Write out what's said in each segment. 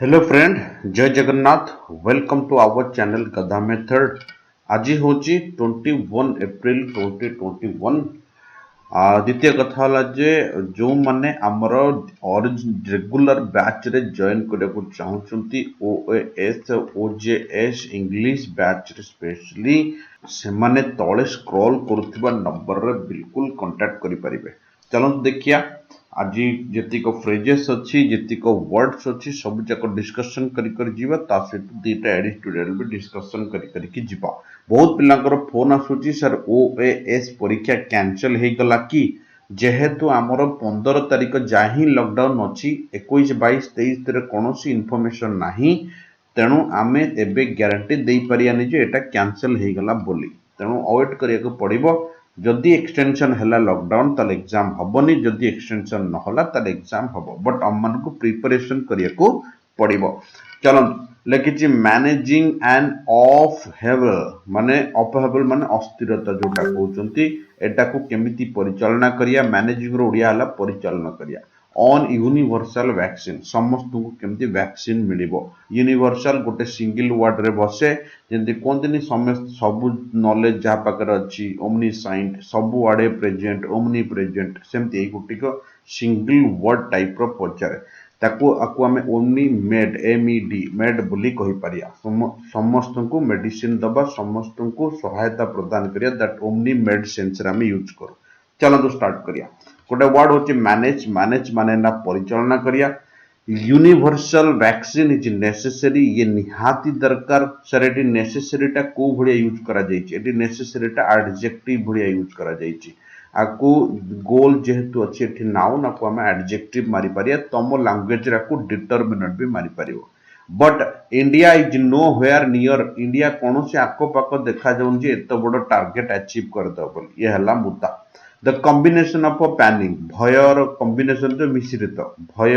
Hello friend, जय Jagannath. Welcome to our channel गधा method. आज हूँ 21 एप्रिल 2021। द्वितीय कथा होला जे जो माने आमर रेगुलर बैच रे जॉइन करने को चाहूँगी ओएएस ओजेएस इंग्लिश बैच रे स्पेशली से माने तले स्क्रॉल करुवा नंबर रे बिल्कुल कांटेक्ट करि परिबे। चलନ୍ତୁ देखिया आज जेतिक फ्रेजेस अच्छी जेतिक वर्ड्स अच्छी सब जाक डिस्कशन कर जीवा ता सहित दुईटा एडिटोरियल भी डिस्कशन करके जीवा। बहुत पिलांकर फोन आसुची सर ओएएस परीक्षा कैंसल हो गला कि जेहेतु आमर 15 तारिख जाहि लॉकडाउन अच्छी 21 22 23 रे कोनोसी इन्फॉर्मेशन नाही, तेणु आमे एबे ग्यारंटी दे परियानी जे एटा कैंसल हो गला बोली। तेणु अवेट करिया पड़िबो। जदि एक्सटेंशन है लॉकडाउन ताले एग्जाम हबनी, जदि एक्सटेंशन न होला ताले एग्जाम हबो, बट हम मन को प्रिपरेशन करिया को पड़िबो। चलो लिखिछि मैनेजिंग एंड ऑफ हेबल माने अपहेबल माने अस्थिरता जोटा कहउचंती एटा को केमिति परिचालना करिया। मैनेजिंग रो ओडिया हला परिचालना करिया। ऑन यूनिवर्सल वैक्सीन समस्त को केमती वैक्सीन मिलिबो। यूनिवर्सल गोटे सिंगल वर्ड रे बसे जेंति कोंतनी समस्त सब नॉलेज जहा पाकर अछि ओमनीसाइंट सब आड़े प्रेजेंट ओमनी प्रेजेंट सेमती गोटिक सिंगल वर्ड टाइप रो पचारे ताको आकु आमे ओमनी मेड एमईडी मेड बोली कहि परिया। समस्त को मेडिसिन दबा समस्त को सहायता प्रदान करिया दैट ओमनी मेड सेंस रे आमे यूज करू। चलो स्टार्ट करिया। गोटे वर्ड होची मैनेज। मैनेज माने ना परिचालना करिया। यूनिवर्सल वैक्सीन इज नेसेसरी ये निहाती दरकार। सर एटी नेसेसरीटा को भड़िया यूज करा जाइछि? एटी नेसेसरीटा एडजेक्टिव भड़िया यूज करा जाइछि। आकु गोल जेहेतु अछि एटी नाउन आकु हम एडजेक्टिव मारि परिया। तम लैंग्वेज रा को डिटरमिनेंट भी मारि परिबो। But India is nowhere near. India कौन से आको पाको देखा जाउन जे एत बड़ टारगेट अचीव कर दो बोली ये हला मुद्दा। द कॉम्बिनेशन ऑफ पैनिक भयर कॉम्बिनेशन जो मिश्रित भय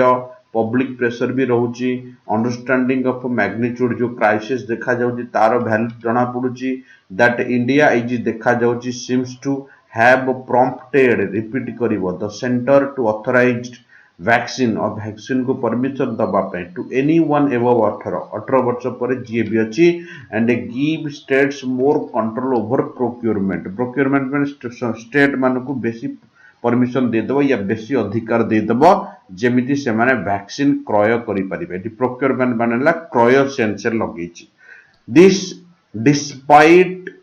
पब्लिक प्रेशर भी रोची। अंडरस्टैंडिंग ऑफ मैग्नीट्यूड जो क्राइसिस देखा जाउची तार वैल्यू जना पड़ुची। दैट इंडिया इज देखा जाउची seems to have prompted repeat करिवो the centre to authorised vaccine और वैक्सीन को परमिशन दबा पे टू एनीवन एबव 18 वर्ष पर जी भी अच्छी and give states more control over procurement. Procurement में स्टेट मान को बेसी परमिशन दे दबो या बेसी अधिकार दे दबो जेमिति से माने वैक्सीन क्रय करि परिबे। प्रोक्योरमेंट मानेला क्रय सेंस लगेछि। दिस डिस्पाइट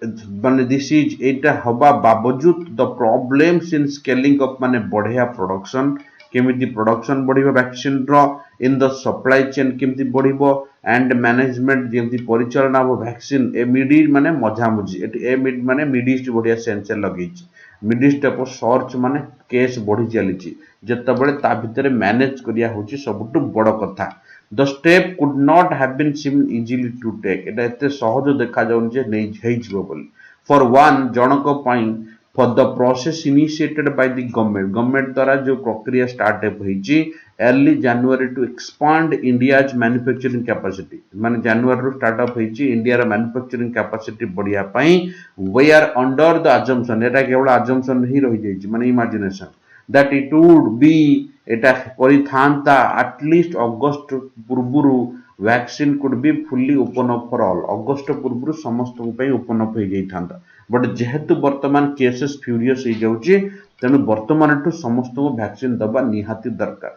माने दिस इज एटा हबा बावजूद the problems in scaling up माने बढ़िया प्रोडक्शन केमिति प्रोडक्शन बढ़िबो वैक्सीन रो इन द सप्लाई चेन केमिति बढ़िबो एंड मैनेजमेंट जेमिति परिचालना हो वैक्सीन ए मिडी माने मझा मुझी एटी ए मिड माने मिडिस्ट बढ़िया सेंस लगेछि। मिडिस्ट पर सर्च माने केस बढ़ी चलीछि जेतबेले ता भितरे मैनेज करिया होछि सबटु बड़ कथा। The step could not have been seen easily to take. एटा एते सहज देखा जाउन जे नै हेइजिबो बोली। फॉर वन जनक पई for the process initiated by the government द्वारा जो प्रक्रिया स्टार्ट होईची early January to expand India's manufacturing capacity माने जनवरी रो स्टार्ट अप होईची इंडिया रो मैन्युफैक्चरिंग कैपेसिटी बढ़िया पई we are under the assumption एटा केवल assumption ही रही जाईची माने imagination that it would be एटा करि थांता at least अगस्त पूर्वरु vaccine could be fully open up for all. अगस्त पूर्व समस्त ओपन अप हो जाता बट जेहेतु वर्तमान केसेस फ्यूरियस हो जाउची तेणु वर्तमान टू समस्त वैक्सीन दबा निहाती दरकार।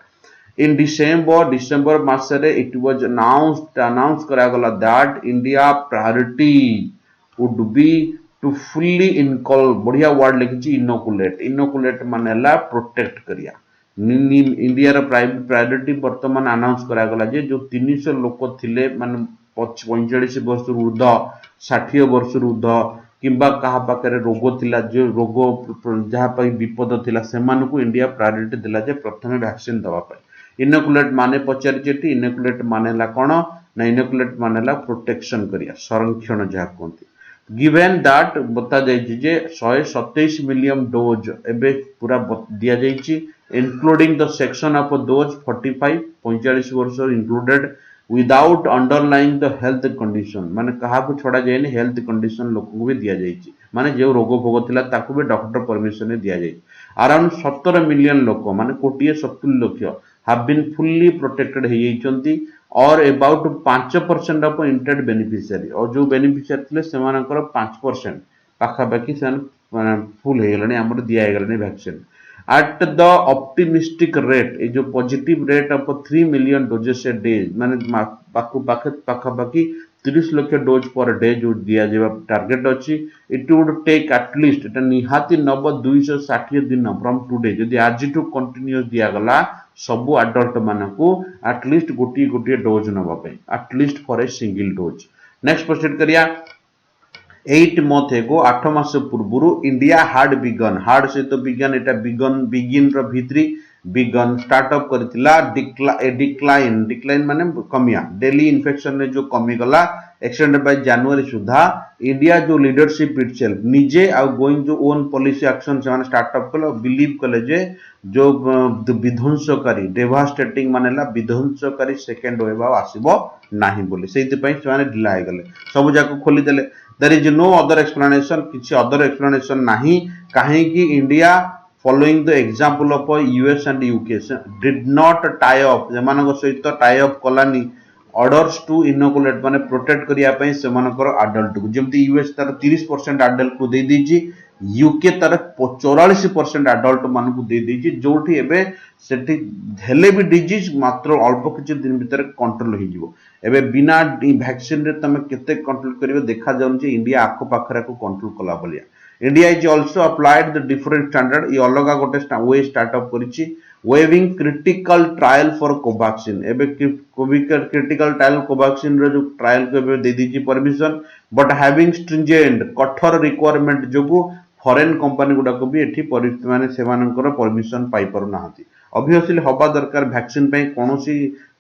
इन डिसेंबर मासरे इट वाज अनाउंस करा गला that India priority would be to fully inoculate बढ़िया वर्ड लिखिची इनोकुलेट। इनोकुलेट मानेला प्रोटेक्ट करिया। इंडिया प्रायोरिटी वर्तमान अनाउंस करा गला जे जो 300 लोक थिले माने 45 वर्ष ऊर्ध 60 वर्ष ऊर्ध किंबा कहा पाखे रोग थिला जो रोग जहाँ विपद थिला सेमान को इंडिया प्रायोरिटी दिला जे प्रथमे वैक्सीन दवा पाई। इनोकुलेट माने पचारिचे इनोकुलेट मानेला कौन ना इनोकुलेट मानेला प्रोटेक्शन करिया संरक्षण जहाँ कहते। गिवेन दैट बता जाइए जे 127 मिलियन डोज एबे पूरा दिया जाइए including the section of dose 45 वर्ष included without underlying the health condition माने कहा को छोड़ा जाए हेल्थ कंडीशन लोक को भी दिया जाइए माने जो रोग भोग थिला ताकू भी डॉक्टर परमिशन दिया जाइए। अराउंड 17 मिलियन लोक माने 170 lakh have been fully protected हो जाइछंती और अबाउट 5% ऑफ इंटेंड बेनिफिशियरी और जो बेनिफिशियरी थे से 5% पाखापाखि से फुल हो गलानी आमर दिया गलानी vaccine at the optimistic rate ये जो positive rate of 3 million doses a day माने पाखापाखि 30 लाख डोज पर डे जो दिया जावा टार्गेट अछि इट वुड टेक एटलिस्ट एटा निहाती नब 260 दिन फ्रॉम टुडे जदि आज टू कंटिन्यूअस दिया गला सबु एडल्ट मानकू एटलिस्ट गोटी गोटी डोज नबा पे at least for a single dose next proceed करिया 8 month एगो 8 मास पूर्व इंडिया हार्ड बिगन हार्ड से तो बिगन एटा बिगिन रो भितरी बिगन स्टार्टअप करथिला डिक्लाइन माने कमिया डेली इन्फेक्शन ने जो कमी गला extended by January Sudha India जो लीडरशिप इटसेल्फ निजे आ गोइंग जो ओन पॉलिसी एक्शन से स्टार्टअप कलो बिलीव कले जे जो विध्वंसकारी डेवास्टेटिंग मानेला विध्वंसकारी सेकेंड वेव आसीबो नाही बोली सेति पई से ढिला हे गले सब जाको खोली देले there is no other explanation किसी other explanation नहीं कहीं कि India following the example of US and UK did not tie up जमानको सहित tie up Kalani orders to inoculate माने प्रोटेक्ट करिया पई सेमानकर adult को जेमति US तार 30% adult को दे दीजी UK तार 44% adult मानकु दे दीजी जोठी एबे सेठी हेले भी डिजीज मात्र अल्प किछि दिन भीतर कंट्रोल हो जिवो एबे बिना वैक्सीन रे तमे केते कंट्रोल करिवे देखा जाउन जे इंडिया आखो पाखरा को कंट्रोल कला बलिया India is also applied the different standard ये अलगा गोटे वे स्टार्टअप करिछि waiving critical trial for Covaxin एबे क्रिटिकल ट्रायल कोवैक्सीन रे जो ट्रायल को एबे दे दीजी परमिशन बट हैविंग स्ट्रिंजेंट कठोर रिक्वायरमेंट जोगु फॉरेन कंपनी गुडा को भी एठी माने सेमानकर परमिशन पाई पारु नाहंती ऑब्वियसली हबा दरकार वैक्सीन पे कोनोसी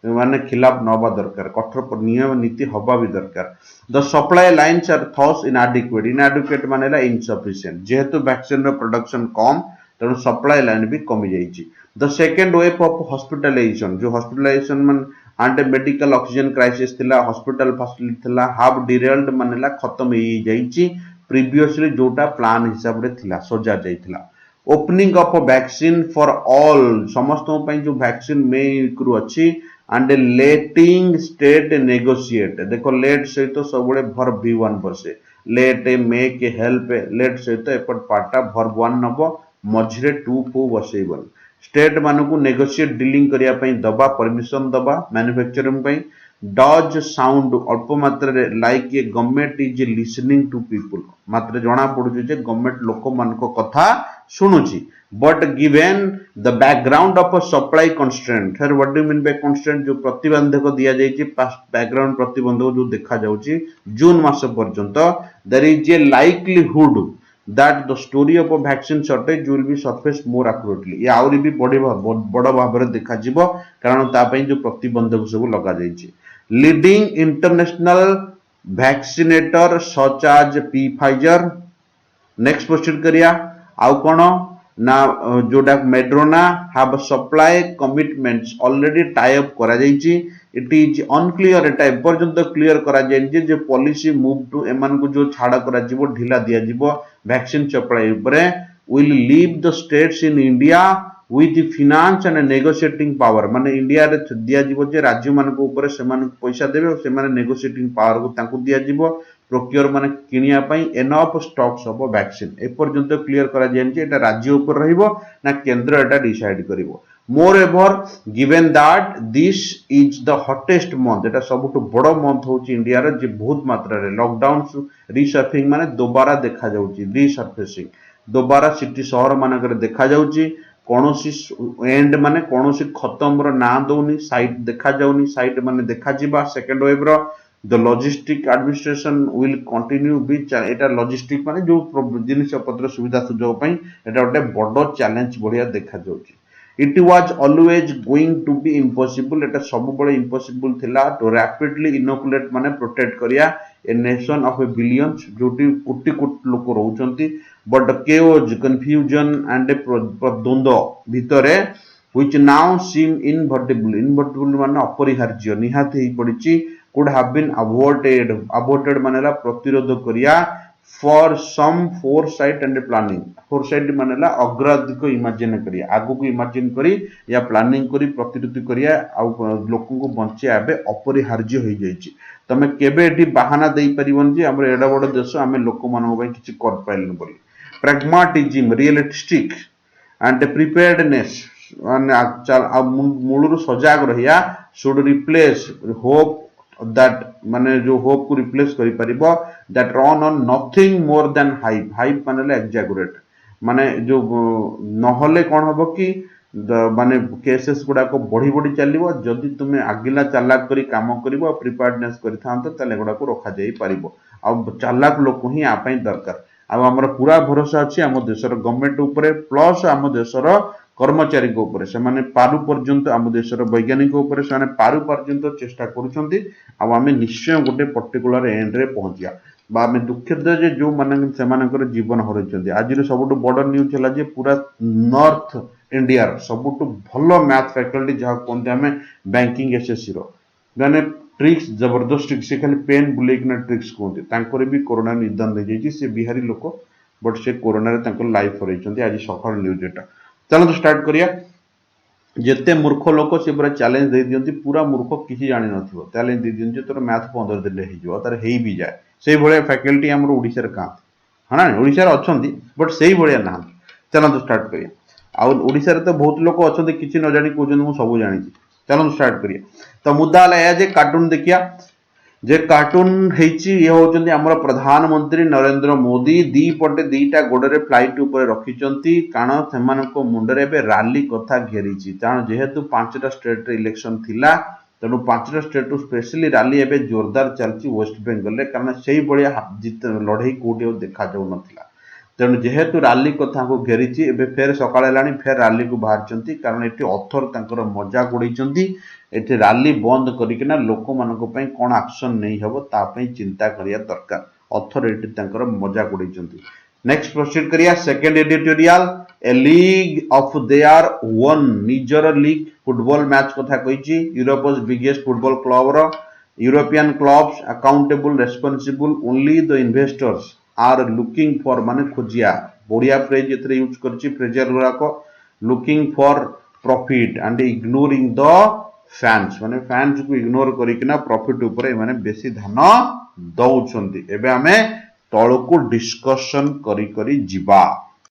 माने खिलाफ नबा दरकार कठोर नियम नीति हबा भी दरकार the supply lines are thus inadequate मानेला इनसफिशिएंट जेहेतु वैक्सीन रो प्रोडक्शन कम तेणु सप्लाई लाइन भी कमी जाइछि the second wave of hospitalisation जो हॉस्पिटलाइजेशन मन एंड मेडिकल ऑक्सीजन क्राइसिस थिला हॉस्पिटल फैसिलिटी थिला हाफ डिरेल्ड मानेला खत्म हो जाइछि प्रीवियसली जोटा प्लान हिसाब रे थिला सजा जाइथिला opening of vaccine for all समस्त जो वैक्सीन मे करू अछि एंड लेटिंग स्टेट नेगोशिएट देखो लेट सहित सब भर V1 बसे लेट मेक हेल्प लेट सहित एपट पार्टा भर 1 नब मझिरे 2 को बसेबन स्टेट मानकू नेगोशिएट डीलिंग करिया पई दबा परमिशन दबा मैन्युफैक्चरिंग पई डज साउंड अल्प मात्रा रे like a government is listening to people मात्र जना पडुची जे गवर्नमेंट लोक मानको कथा सुनुची but given the background of a supply constraint sir what do mean by constraint जो प्रतिबंधक दिया जायछि बैकग्राउंड प्रतिबंधक जो देखा जाउची जून मास पर्यंत there is a likelihood that the story of a vaccine shortage will be surface more accurately ये आउरी भी बड़ भाबरे देखा जिवो कारण ता पई जो प्रतिबंधक सब लगा जायछि leading international vaccinator such as Pfizer next proceed करिया आउ कोन ना जोडा Moderna have supply commitments already tie up करा जायछि इट इज अनक्लियर एटा पर्यंत क्लियर करा जायछि जे पॉलिसी मूव टू एमान को जो छाड़ा करा जिवो ढिला दिया जिवो वैक्सीन सप्लाई ऊपर will leave the states in India with finance and negotiating power माने इंडिया रे दिया जिवो जे राज्य मान को ऊपर से मान पैसा देबे से मान नेगोशिएटिंग पावर को तांको दिया जिवो प्रोक्योर माने किनिया पई एनफ स्टॉक्स ऑफ वैक्सीन ए पर्यंत क्लियर करा जाय जे एटा राज्य ऊपर रहिबो ना केंद्र एटा डिसाइड करिवो moreover given that this is the hottest month एटा सबटु बडो मंथ होची इंडिया रे जे बहुत मात्रा रे लॉकडाउन रीसर्फिंग माने दोबारा देखा जाउची रीसर्फेसिंग दोबारा सिटी शहर मानकर देखा जाउची कोनोसी एंड माने कोनोसी खत्म रो ना दउनी साइट देखा जाउनी साइट माने देखा जिबा सेकंड वेव रो the logistic administration will continue be एटा लॉजिस्टिक माने जो जिनिस पत्र सुविधा सुजोग पई एटा ओटे बडो चैलेंज बढ़िया देखा जाउची it was always going to be impossible एटा सब बडे इम्पॉसिबल थिला टू रैपिडली इनोकुलेट माने प्रोटेक्ट करिया a nation of a billions जोटी कोटी कोटी लोक रहउचंती बट केओज कंफ्यूजन एंड द्वंद्व भितरे व्हिच नाउ सीम इनवर्टिबल माने अपरिहार्य निहात ही पड़िची कुड हैव बीन अवॉइडेड मानेला प्रतिरोध करिया for some foresight and planning. Foresight मानेला अग्राधिक को इमेजिन करिया, आगु को इमेजिन करी या प्लानिंग करी प्रतिरुति करिया आ लोकन को बंचिया एबे अपरिहार्य होई जाईची। तमे केबे एठी बहाना देई परिबन जे हमर एडा बड़ देश आमे लोक मानक पई किछि कर पाइलन बोली। प्रैग्मेटिज्म, रियलिस्टिक एंड प्रिपेयर्डनेस माने मूलर सजाग रहिया शुड रिप्लेस होप दैट माने जो होप को रिप्लेस करि परिबो that run on nothing more than hype. Hype माने एक्जागरेट माने जो नहले कौन हबो कि माने केसेस गुडा को बढ़ी बढ़ी चलिबो। जदि तुमे आगिला चालाक करी काम करिवो प्रिपेयर्डनेस करिथांतो तले गुडा को रखा जाई परिबो। आ चालाक लोक ही आ पई दरकार। आ हमर पूरा भरोसा अछि हम देशर गवर्नमेंट ऊपर प्लस हम देशर कर्मचारी को ऊपर से माने पारु पर्यंत आम देशर वैज्ञानिक ऊपर से पारु पर्यंत चेष्टा करुछंती। आमे निश्चय गोटे पर्टिकुलर एंड रे पहुंचिया बा आमे दुखित जे जो माने सेमानकर जीवन हरैछंती। आज सबुठ बड़ न्यूज है जे पूरा नॉर्थ इंडिया सबुठ भल मैथ फैकल्टी जहाँ कहते आम बैंकिंग एसएससी माने ट्रिक्स जबरदस्त ट्रिक्स से खाली पेन बुलेकिना ट्रिक्स कहते भी कोरोना निदान हो जाए। से बिहारी लोक बट से कोरोना लाइफ हरैछंती। आज सकाळ न्यूज एटा चलो स्टार्ट करिया। जेते मूर्ख लोक से पूरा चैलेंज दे दियंती, पूरा मूर्ख किसी जानि नथिबो चैलेंज दे दियंती तोर मैथ 15 दिन रे हे जिवो तार हेई भी जाए। सेही भलिया फैकल्टी हमर ओडिसा रे का हाना ओडिसा रे अछंती बट सेही भलिया ना। चलो स्टार्ट करिया। आ ओडिसा रे तो बहुत लोक अछंती किछि न जानि कोजन मु सब जानि छी। चलो स्टार्ट करिया। तो मुद्दा है जे कार्टून देखिया जे कार्टून हेची ये होचंती हमर प्रधानमंत्री नरेंद्र मोदी दी पटे दीटा गोडरे फ्लाइट ऊपर रखिचंती कारण सेमानको मुंडरे बे रैली कथा घेरीची। कारण जेहेतु 5टा स्टेट रे इलेक्शन थिला तेणु 5टा स्टेट रु स्पेशली रैली एबे जोरदार चलची वेस्ट बेंगल रे कारण सेही बळिया जित लढई कोडी देखा जाउ नथिला। तेणु जेहेतु रैली कथा को घेरीची एबे फेर सकाळ हेलाणी फेर रैली को बाहरचंती कारण एटी ऑथर तांकर मजाक उड़ैचंती। एटी रैली बंद करिकिना लोक मानको पई कोन एक्शन नै हबो ता पई चिंता करिया दरकार। ऑथर एटी तांकर मजाक उड़ैचंती। नेक्स्ट प्रोसीड करिया। Second editorial a league of their own निजर लीग फुटबॉल मैच कथा कहिची। यूरोपस बिगेस्ट फुटबॉल क्लब रो European clubs accountable responsible only the investors are looking for माने खोजिया बढ़िया फ्रेज एथरे यूज करची फ्रेजर गुरा को looking for profit and ignoring the fans माने फैंस को इग्नोर करिकिना प्रॉफिट ऊपर माने बेसी ध्यान दउछंती। एबे हमें तळको डिस्कशन करी करी जिबा।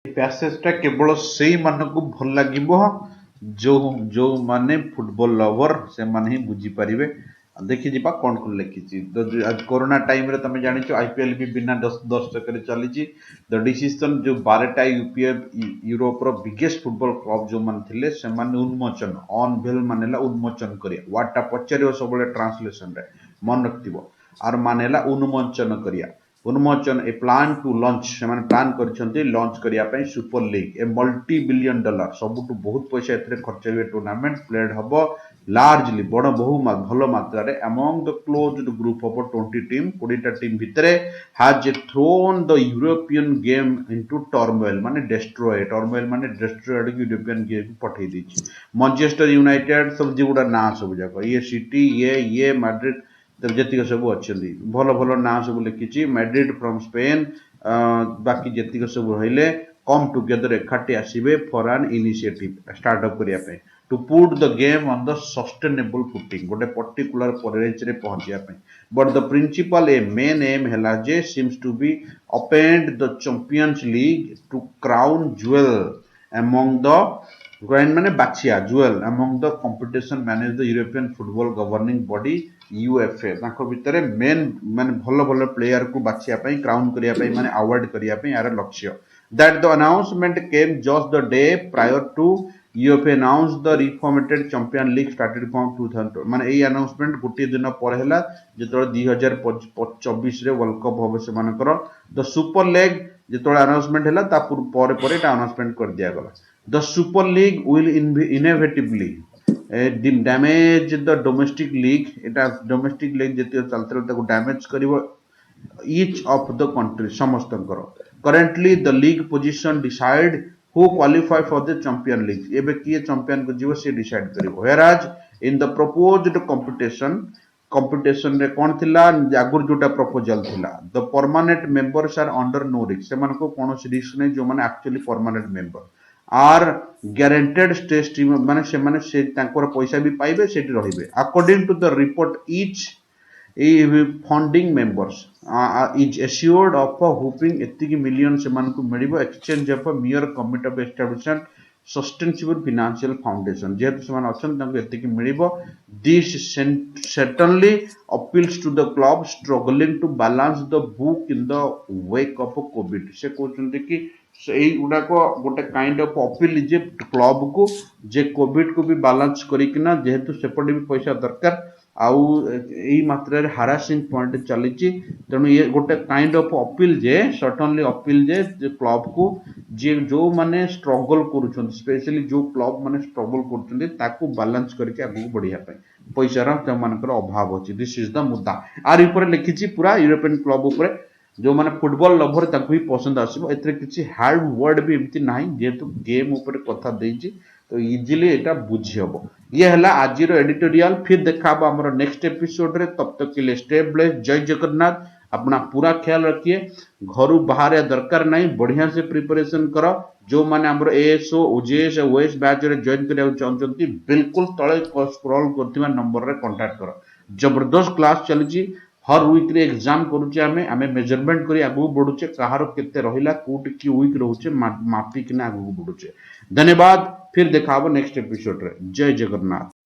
पैसेजटा केवल सेही मानको भल लागिबो जो जो माने फुटबॉल लवर से माने ही बुझी परिबे। देखि जिबा कोन कोन लिखिची। आज कोरोना टाइम रे तमे जानि छ आईपीएल भी बिना 10 टका रे चलीची। द डिसीजन जो 12टा यूपीएफ यूरोप रो बिगेस्ट फुटबॉल क्लब जो मान थिले से माने उन्मोचन अनवेल मानेला उन्मोचन करिया वाटा पचरियो सबले ट्रांसलेशन रे मन रखतिबो आर मानेला उन्मोचन करिया। उन्मोचन ए प्लान टू लॉन्च से माने प्लान करछंती लॉन्च करिया पई super league a multi billion dollar सबुटु बहुत पैसा एथरे खर्च होय। टूर्नामेंट प्लेड हबो लार्जली बड़ बहु भल मात्रा रे among the closed group of 20 team 20टा टीम भितरे has thrown the European game into turmoil माने डिस्ट्रॉय टर्मोइल माने डिस्ट्रॉयड यूरोपियन गेम पठै दिछि। मैनचेस्टर यूनाइटेड सब जिगुडा ना सब जाको ये सिटी ये मैड्रिड जेतिक सब अच्छी भल भल ना सब लिखी मैड्रिड फ्रॉम स्पेन बाकी जेतिक सब रहिले कम टुगेदर एकाठी आसीबे फॉर एन इनिशिएटिव स्टार्टअप करिया पे to put the game on the sustainable footing गोटे पर्टिकुलर परेज रे पहुंचिया पे। But the principal a main aim हैला जे seems to be opened the champions league to crown jewel among the grind माने बाछिया jewel among the competition manage the European football governing body UEFA ताको भितरे मेन माने भलो भलो player को बाछिया पई क्राउन करिया पई माने अवार्ड करिया पई यार लक्ष्य। That the announcement came just the day prior to UEFA announce the reformatted champion league started from 2000 माने एई अनाउंसमेंट गोटे दिन पर हैला जेतोळ 2024 रे वर्ल्ड कप होबे से मानकर द सुपर लीग जेतोळ अनाउंसमेंट हैला ता पर पर एटा अनाउंसमेंट कर दिया गला। The super league will inevitably damage the domestic league एटा डोमेस्टिक लीग जेते चलते ताको डैमेज करिवो ईच ऑफ द कंट्री समस्तंकर। Currently the league position decide who qualify for the champion league एबे किए चैंपियन को जीवो से डिसाइड करिवो। Whereas in the proposed competition competition रे कौन थिला आगुर जोटा प्रपोजल थिला the permanent members are under no risk से मानको कोनोसी रिस्क नै जो माने actually permanent member are guaranteed stay stream माने से माने से तांकर पैसा भी पाइबे सेठी रहिबे according to the report each funding members is assured of whopping एतिकी मिलियन से मानको मिलिबो exchange of mere commit of establishment sustainable financial foundation जेहेतु से एतिकी मिलिबो this certainly appeals to the club struggling to balance the book in the wake of covid से कहते कि एई गुडा को गोटे kind of appeal J club को जे कोविड को भी बैलेंस करिकिना जेहेतु सेपटे भी पैसा दरकार आउ एई मात्रा रे हारासिंग पॉइंट चली तेणु ये गोटे kind of appeal J certainly appeal J club को जे जो माने स्ट्रगल करूछन स्पेशली जो क्लब माने स्ट्रगल करूछन ताकू बैलेंस करके आगु बढ़िया पैसा मान अभाव अच्छी दिस इज द मुद्दा आर ऊपर लिखी पूरा यूरोपियन क्लब उपर जो माने फुटबॉल लभर ताकू ही पसंद आसीबो एतरे किछि हार्ड वर्ड भी एमती नाही जेतु गेम ऊपर कथा देछि तो इजीली एटा बुझी हबो ये हला आज रो एडिटोरियल फिर देखाबो हमर नेक्स्ट एपिसोड रे तब तक के लिए स्टे ब्लेस्ड जय जगन्नाथ अपना पूरा ख्याल रखिए घर बाहर दरकार नहीं बढ़िया से प्रिपरेशन करो जो माने हमर एएसओ ओजेएस ओएस बैच रे जॉइन करिया चाहछंती बिल्कुल तळे स्क्रॉल करथिबा नंबर रे कांटेक्ट करो जबरदस्त क्लास चलछि हर वीक रे एग्जाम करूचे आमे मेजरमेंट करी आगु बढ़ुचे कहार केते रहिला कोट की वीक रहउचे मापी किना आगु बढ़ुचे धन्यवाद फिर देखाबो नेक्स्ट एपिसोड रे जय जगन्नाथ।